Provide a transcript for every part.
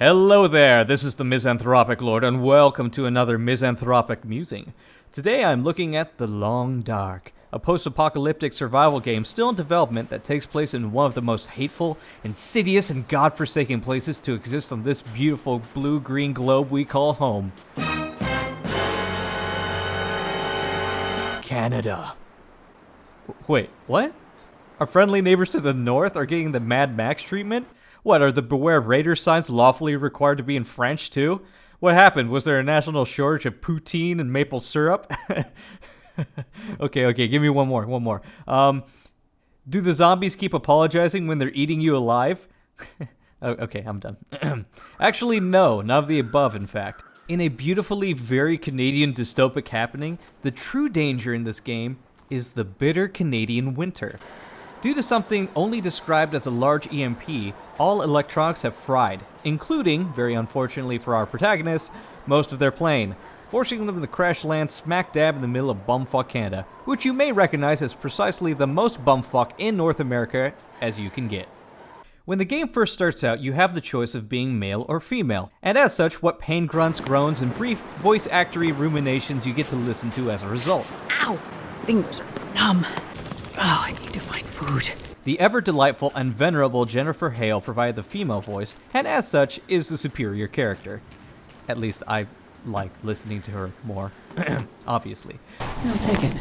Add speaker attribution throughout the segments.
Speaker 1: Hello there, this is the Misanthropic Lord, and welcome to another Misanthropic Musing. Today I'm looking at The Long Dark, a post-apocalyptic survival game still in development that takes place in one of the most hateful, insidious, and godforsaken places to exist on this beautiful blue-green globe we call home. Canada. Wait, what? Our friendly neighbors to the north are getting the Mad Max treatment? What, are the Beware Raider signs lawfully required to be in French, too? What happened? Was there a national shortage of poutine and maple syrup? Okay, give me one more. Do the zombies keep apologizing when they're eating you alive? Okay, I'm done. Actually, no, none of the above, in fact. In a beautifully very Canadian dystopic happening, the true danger in this game is the bitter Canadian winter. Due to something only described as a large EMP, all electronics have fried, including, very unfortunately for our protagonist, most of their plane, forcing them to crash land smack dab in the middle of bumfuck Canada, which you may recognize as precisely the most bumfuck in North America as you can get. When the game first starts out, you have the choice of being male or female, and as such, what pain grunts, groans, and brief voice actory ruminations you get to listen to as a result.
Speaker 2: Ow! Fingers are numb. Oh, I need to find food.
Speaker 1: The ever-delightful and venerable Jennifer Hale provided the female voice, and as such, is the superior character. At least I like listening to her more, obviously.
Speaker 2: I'll take it.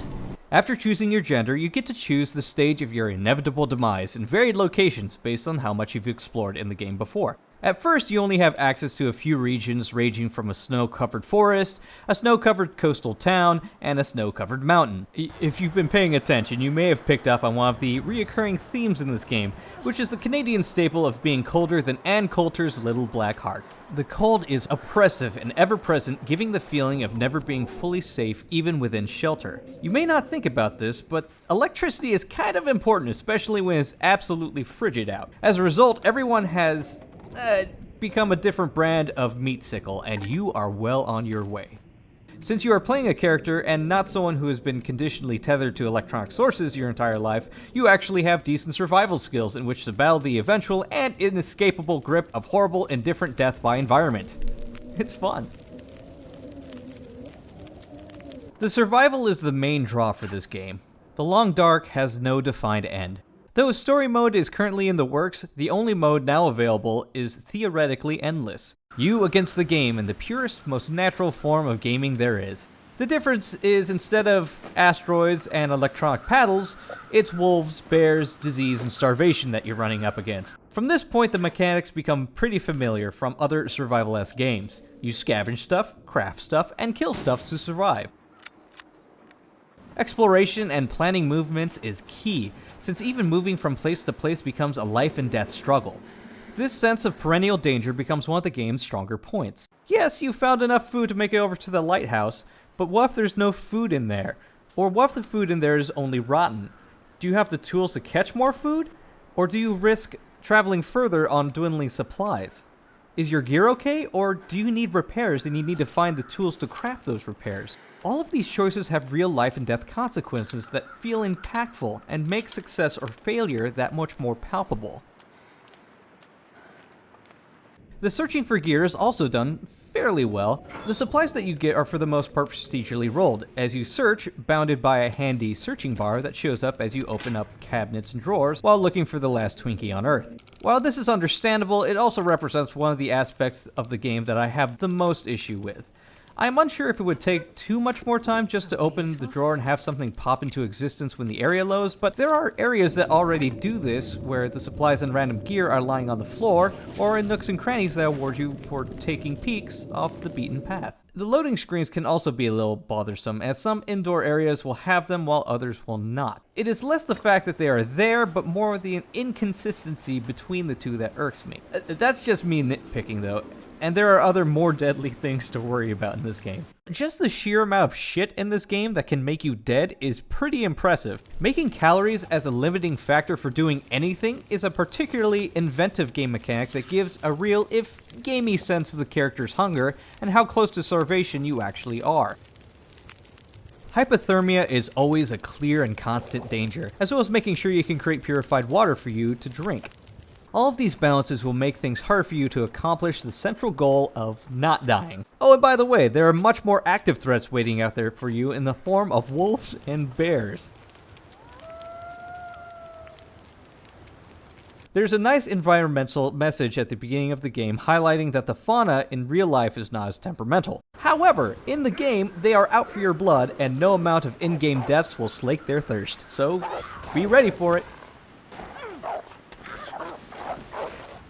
Speaker 1: After choosing your gender, you get to choose the stage of your inevitable demise in varied locations based on how much you've explored in the game before. At first, you only have access to a few regions ranging from a snow-covered forest, a snow-covered coastal town, and a snow-covered mountain. If you've been paying attention, you may have picked up on one of the reoccurring themes in this game, which is the Canadian staple of being colder than Ann Coulter's Little Black Heart. The cold is oppressive and ever-present, giving the feeling of never being fully safe even within shelter. You may not think about this, but electricity is kind of important, especially when it's absolutely frigid out. As a result, everyone has become a different brand of meat sickle, and you are well on your way. Since you are playing a character and not someone who has been conditionally tethered to electronic sources your entire life, you actually have decent survival skills in which to battle the eventual and inescapable grip of horrible, indifferent death by environment. It's fun. The survival is the main draw for this game. The Long Dark has no defined end. Though story mode is currently in the works, the only mode now available is theoretically endless. You against the game in the purest, most natural form of gaming there is. The difference is instead of asteroids and electronic paddles, it's wolves, bears, disease, and starvation that you're running up against. From this point, the mechanics become pretty familiar from other survival-esque games. You scavenge stuff, craft stuff, and kill stuff to survive. Exploration and planning movements is key, since even moving from place to place becomes a life and death struggle. This sense of perennial danger becomes one of the game's stronger points. Yes, you found enough food to make it over to the lighthouse, but what if there's no food in there? Or what if the food in there is only rotten? Do you have the tools to catch more food? Or do you risk traveling further on dwindling supplies? Is your gear okay, or do you need repairs and you need to find the tools to craft those repairs? All of these choices have real life and death consequences that feel impactful and make success or failure that much more palpable. The searching for gear is also done fairly well. The supplies that you get are for the most part procedurally rolled, as you search, bounded by a handy searching bar that shows up as you open up cabinets and drawers while looking for the last Twinkie on Earth. While this is understandable, it also represents one of the aspects of the game that I have the most issue with. I'm unsure if it would take too much more time just to open the drawer and have something pop into existence when the area loads, but there are areas that already do this, where the supplies and random gear are lying on the floor, or in nooks and crannies that award you for taking peeks off the beaten path. The loading screens can also be a little bothersome, as some indoor areas will have them while others will not. It is less the fact that they are there, but more the inconsistency between the two that irks me. That's just me nitpicking though, and there are other more deadly things to worry about in this game. Just the sheer amount of shit in this game that can make you dead is pretty impressive. Making calories as a limiting factor for doing anything is a particularly inventive game mechanic that gives a real, if gamey, sense of the character's hunger and how close to starvation you actually are. Hypothermia is always a clear and constant danger, as well as making sure you can create purified water for you to drink. All of these balances will make things hard for you to accomplish the central goal of not dying. Oh, and by the way, there are much more active threats waiting out there for you in the form of wolves and bears. There's a nice environmental message at the beginning of the game highlighting that the fauna in real life is not as temperamental. However, in the game, they are out for your blood, and no amount of in-game deaths will slake their thirst. So, be ready for it.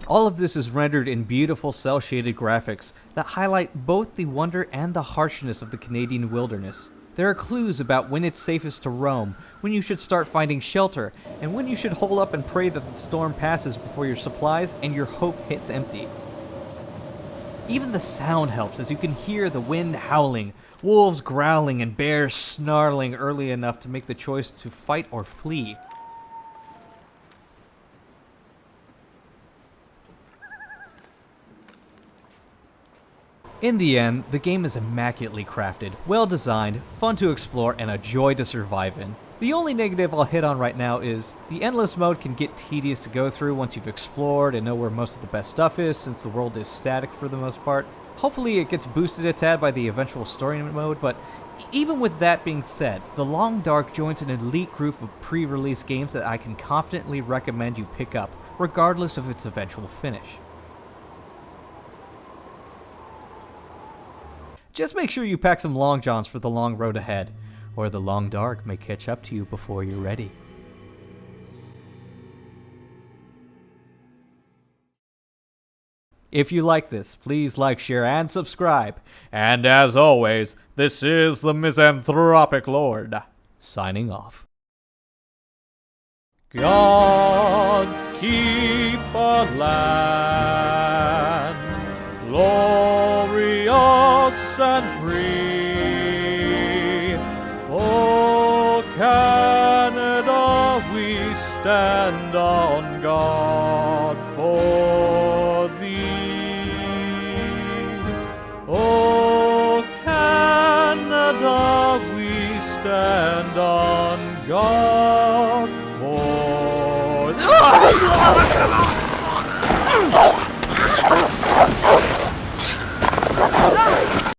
Speaker 1: All of this is rendered in beautiful cel-shaded graphics that highlight both the wonder and the harshness of the Canadian wilderness. There are clues about when it's safest to roam, when you should start finding shelter, and when you should hole up and pray that the storm passes before your supplies and your hope hits empty. Even the sound helps, as you can hear the wind howling, wolves growling, and bears snarling early enough to make the choice to fight or flee. In the end, the game is immaculately crafted, well designed, fun to explore, and a joy to survive in. The only negative I'll hit on right now is the endless mode can get tedious to go through once you've explored and know where most of the best stuff is, since the world is static for the most part. Hopefully it gets boosted a tad by the eventual story mode, but even with that being said, The Long Dark joins an elite group of pre-release games that I can confidently recommend you pick up, regardless of its eventual finish. Just make sure you pack some long johns for the long road ahead, or the long dark may catch up to you before you're ready. If you like this, please like, share, and subscribe. And as always, this is the Misanthropic Lord, signing off. God keep our land glorious and free. Oh, Canada, we stand on guard for thee. Oh, Canada, we stand on guard for thee.